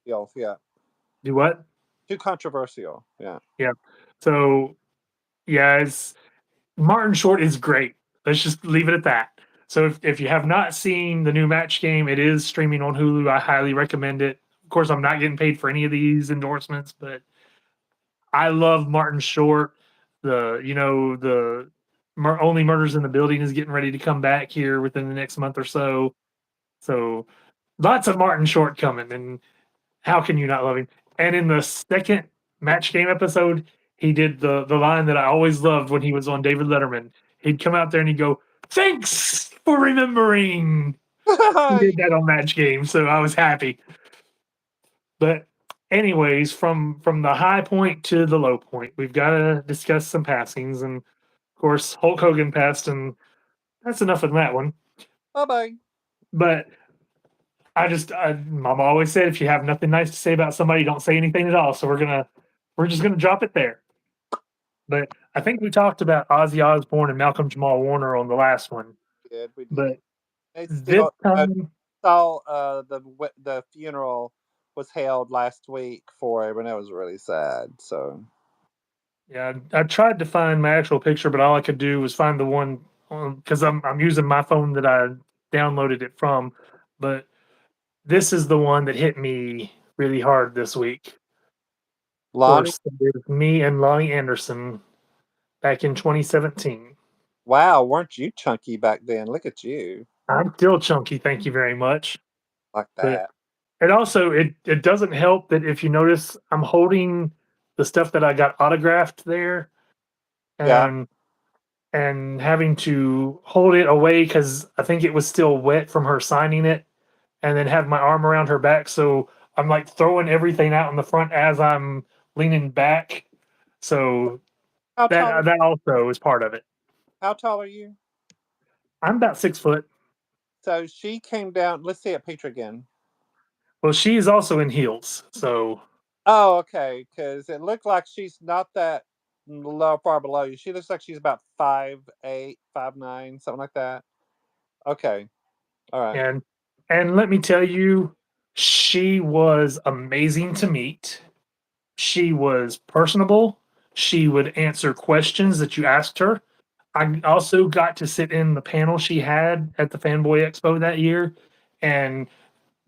controversial, yeah, do what? too controversial. Yeah, Yeah. So yeah, it's Martin Short is great. Let's just leave it at that. So if you have not seen the new Match Game, it is streaming on Hulu. I highly recommend it. Of course, I'm not getting paid for any of these endorsements, but I love Martin Short. Only Murders in the Building is getting ready to come back here within the next month or so. So lots of Martin Short coming, and how can you not love him? And in the second Match Game episode, he did the line that I always loved when he was on David Letterman. He'd come out there and he'd go, "Thanks for remembering." He did that on Match Game, so I was happy. But anyways, from the high point to the low point, we've got to discuss some passings, and of course Hulk Hogan passed, and that's enough of that one. bye bye. But Mama always said, if you have nothing nice to say about somebody, don't say anything at all. So we're just gonna drop it there. But I think we talked about Ozzy Osbourne and Malcolm Jamal Warner on the last one. We did. But It's this still. time, Saw the funeral was held last week for him, and it was really sad. So yeah, I tried to find my actual picture, but all I could do was find the one because I'm using my phone that I downloaded it from. But this is the one that hit me really hard this week. Of Lonnie, course, it was me and Loni Anderson back in 2017. wow, weren't you chunky back then? Look at you, I'm still chunky, thank you very much. like But that. it doesn't help that if you notice I'm holding the stuff that I got autographed there Yeah. and having to hold it away because I think it was still wet from her signing it, and then have my arm around her back. So I'm like throwing everything out in the front as I'm leaning back. So How tall? that also is part of it. How tall are you? I'm about 6 foot. So she came down. Let's see a picture again. Well, she is also in heels, so Oh, okay. Because it looked like she's not that low, far below you. She looks like she's about 5'8", 5'9", something like that. Okay. All right. and let me tell you, she was amazing to meet. She was personable. She would answer questions that you asked her. I also got to sit in the panel she had at the Fanboy Expo that year, and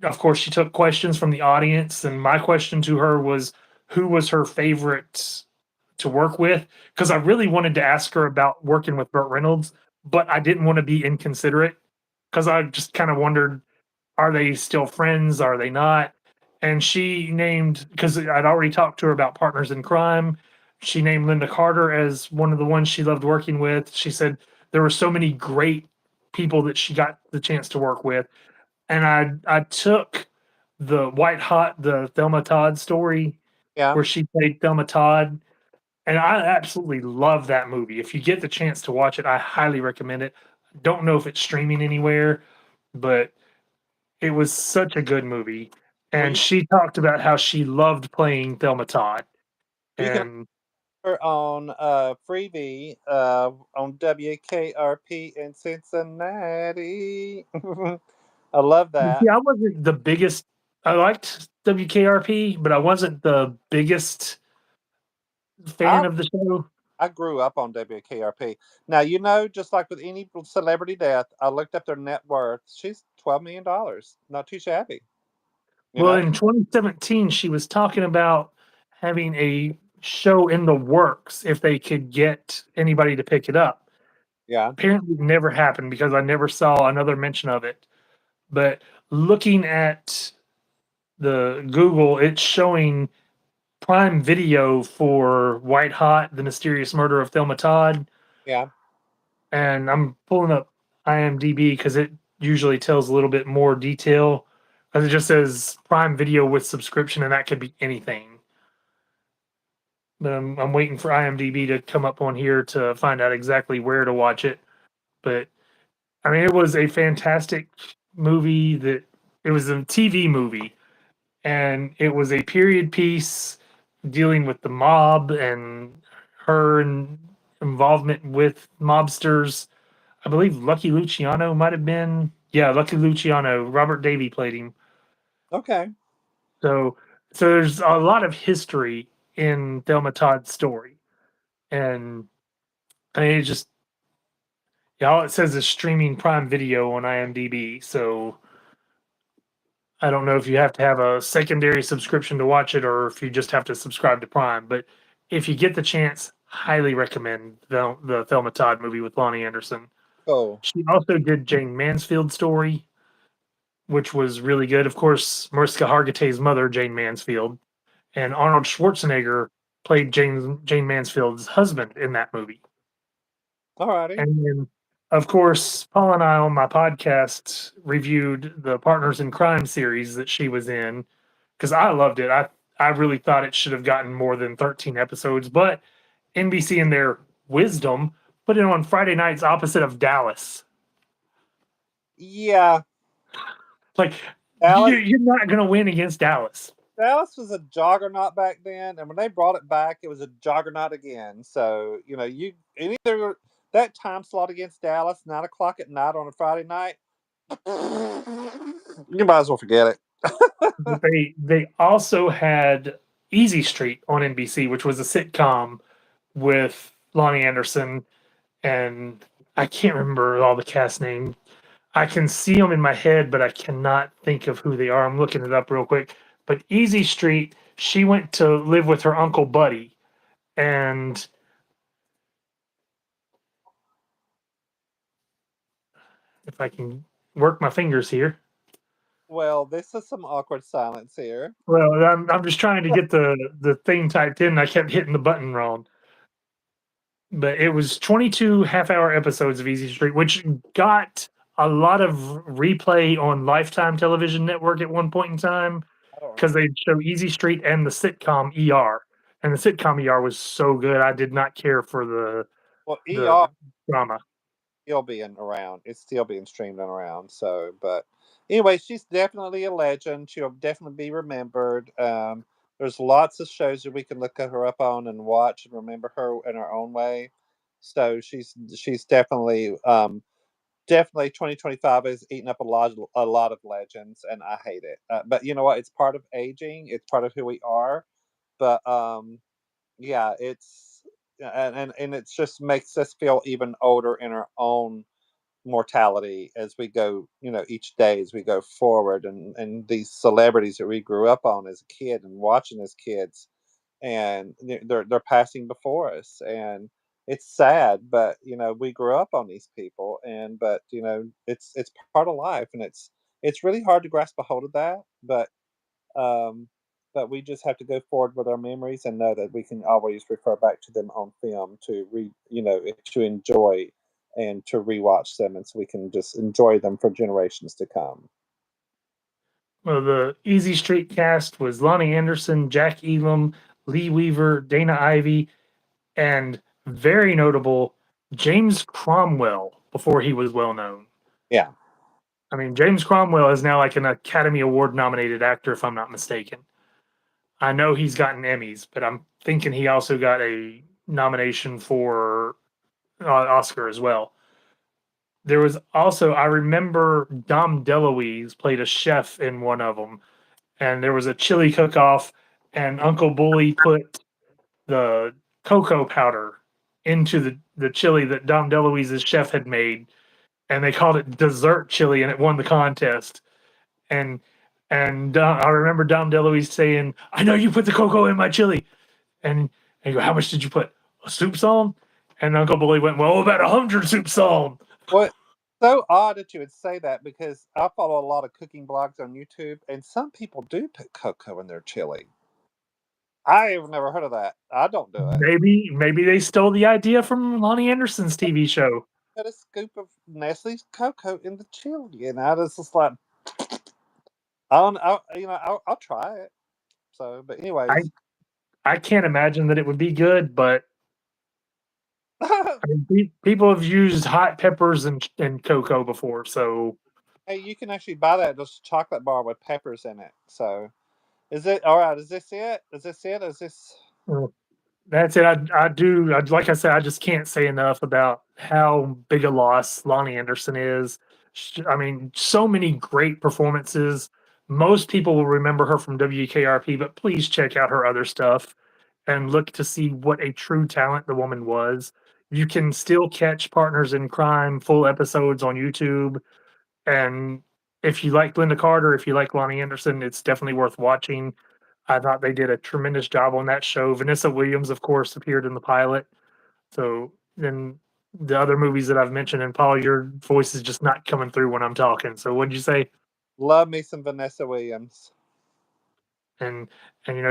of course, she took questions from the audience. And my question to her was, who was her favorite to work with? Because I really wanted to ask her about working with Burt Reynolds, but I didn't want to be inconsiderate because I just kind of wondered, are they still friends? Are they not? And she named, because I'd already talked to her about Partners in Crime. She named Linda Carter as one of the ones she loved working with. She said there were so many great people that she got the chance to work with. And I took the White Hot, the Thelma Todd story Yeah. where she played Thelma Todd, and I absolutely love that movie. If you get the chance to watch it, I highly recommend it. Don't know if it's streaming anywhere, but it was such a good movie. Well, And she talked about how she loved playing Thelma Todd. you can And her on Freebie on WKRP in Cincinnati. I love that. see, I wasn't the biggest. I liked WKRP, but I wasn't the biggest I fan of the show. I grew up on WKRP. Now just like with any celebrity death, I looked up their net worth. She's $12 million. Not too shabby. You Well, know. in 2017, she was talking about having a show in the works if they could get anybody to pick it up. Yeah. Apparently, it never happened because I never saw another mention of it. But looking at the Google, it's showing Prime Video for White Hot: The Mysterious Murder of Thelma Todd, Yeah. and I'm pulling up IMDb because it usually tells a little bit more detail. Because it just says Prime Video with subscription, and that could be anything. But I'm waiting for IMDb to come up on here to find out exactly where to watch it. But I mean, it was a fantastic movie. That it was a TV movie, and it was a period piece dealing with the mob and her and involvement with mobsters. I believe Lucky Luciano might have been. Yeah, Lucky Luciano. Robert Davey played him. Okay. So, there's a lot of history in Thelma Todd's story, and I mean, it just yeah, all it says is streaming Prime Video on IMDb. So I don't know if you have to have a secondary subscription to watch it, or if you just have to subscribe to Prime. But if you get the chance, highly recommend the Thelma Todd movie with Loni Anderson. Cool. She also did Jane Mansfield's story, which was really good. Of course, Mariska Hargitay's mother, Jane Mansfield, and Arnold Schwarzenegger played Jane Mansfield's husband in that movie. Alrighty. And then, of course, Paul and I on my podcast reviewed the Partners in Crime series that she was in because I loved it. I really thought it should have gotten more than 13 episodes, but NBC in their wisdom put it on Friday nights opposite of Dallas. Yeah. Like Dallas you're not going to win against Dallas. Dallas was a juggernaut back then, and when they brought it back, it was a juggernaut again. So you either that time slot against Dallas, 9 o'clock at night on a Friday night, you might as well forget it. But they also had Easy Street on NBC, which was a sitcom with Loni Anderson, and I can't remember all the cast names. I can see them in my head, but I cannot think of who they are. I'm looking it up real quick. But Easy Street, she went to live with her uncle Buddy, and if I can work my fingers here. Well, this is some awkward silence here. Well, I'm just trying to get the thing typed in. I kept hitting the button wrong. But it was 22 half-hour episodes of Easy Street, which got a lot of replay on Lifetime Television Network at one point in time I don't because remember. they'd show Easy Street and the sitcom ER, and the sitcom ER was so good. I did not care for Well, the ER drama. still being around. It's still being streamed on around. So, but anyway, she's definitely a legend. She'll definitely be remembered. There's lots of shows that we can look her up on and watch and remember her in our own way. So she's definitely 2025 has eaten up a lot of legends, and I hate it. But you know what? It's part of aging. It's part of who we are. But yeah, it's and it just makes us feel even older in our own mortality as we go, each day as we go forward, and these celebrities that we grew up on as a kid and watching as kids, and they're passing before us, and it's sad, but we grew up on these people, and but it's part of life, and it's really hard to grasp a hold of that, um but we just have to go forward with our memories and know that we can always refer back to them on film to to enjoy and to rewatch them, and so we can just enjoy them for generations to come. Well, the Easy Street cast was Lonnie Anderson, Jack Elam, Lee Weaver, Dana Ivey, and very notable James Cromwell before he was well known. Yeah. I mean, James Cromwell is now like an Academy Award nominated actor, if I'm not mistaken. I know he's gotten Emmys, but I'm thinking he also got a nomination for Oscar as well. There was also, I remember Dom DeLuise played a chef in one of them, and there was a chili cook off, and Uncle Bully put the cocoa powder into the chili that Dom DeLuise's chef had made, and they called it dessert chili, and it won the contest. And I remember Dom DeLuise saying, "I know you put the cocoa in my chili," and you go, "How much did you put? A soup song?" And Uncle Bully went, "Well, about 100 soup song." What so odd that you would say that, because I follow a lot of cooking blogs on YouTube, and some people do put cocoa in their chili. I have never heard of that. I don't do it. Maybe they stole the idea from Lonnie Anderson's TV show. Put a scoop of Nestle's cocoa in the chili, and I just like, I don't, I'll try it. So, but I anyways, I can't imagine that it would be good, but I mean, people have used hot peppers and cocoa before, so hey, you can actually buy that just chocolate bar with peppers in it. So, is it all right? Is this it? Is this it? Is this? uh, that's it. Like I said, I just can't say enough about how big a loss Lonnie Anderson is. I mean, so many great performances. Most people will remember her from WKRP, but please check out her other stuff and look to see what a true talent the woman was. You can still catch Partners in Crime full episodes on YouTube. And if you like Linda Carter, if you like Lonnie Anderson, it's definitely worth watching. I thought they did a tremendous job on that show. Vanessa Williams, of course, appeared in the pilot. So then the other movies that I've mentioned, and Paul, your voice is just not coming through when I'm talking. So what'd you say? Love me some Vanessa Williams. And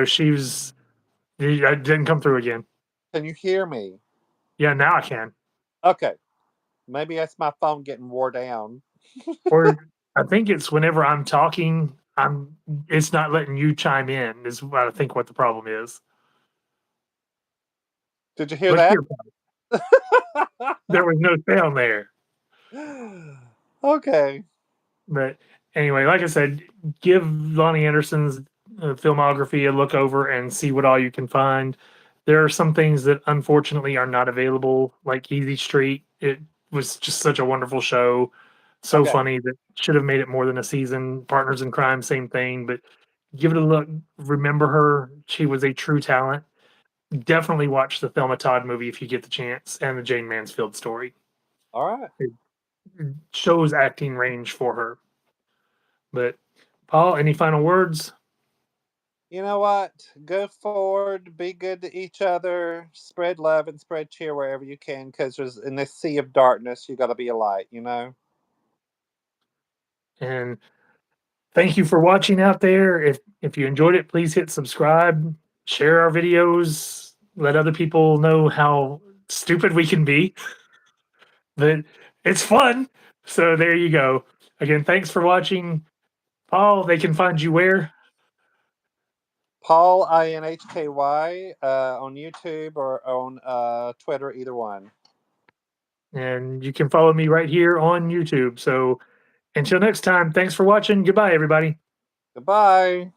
she was I didn't come through again. Can you hear me? Yeah, now I can. Okay, maybe that's my phone getting wore down. Or I think it's whenever I'm talking, it's not letting you chime in. Is what I think what the problem is. Did you hear But that? here, there was no sound there. Okay. But anyway, like I said, give Lonnie Anderson's filmography a look over and see what all you can find. There are some things that unfortunately are not available, like Easy Street. It was just such a wonderful show, so Okay. funny that should have made it more than a season. Partners in Crime, same thing, but give it a look. Remember her; she was a true talent. Definitely watch the Thelma Todd movie if you get the chance, and the Jane Mansfield story. All right. It shows acting range for her. But Paul, any final words? You know what? Go forward, be good to each other, spread love and spread cheer wherever you can, because there's in this sea of darkness, you got to be a light. And thank you for watching out there. If you enjoyed it, please hit subscribe, share our videos, let other people know how stupid we can be. But it's fun. So there you go. Again, thanks for watching. Paul, they can find you where? Paul INHKY on YouTube or on Twitter, either one. And you can follow me right here on YouTube. So Until next time, thanks for watching. Goodbye, everybody. Goodbye.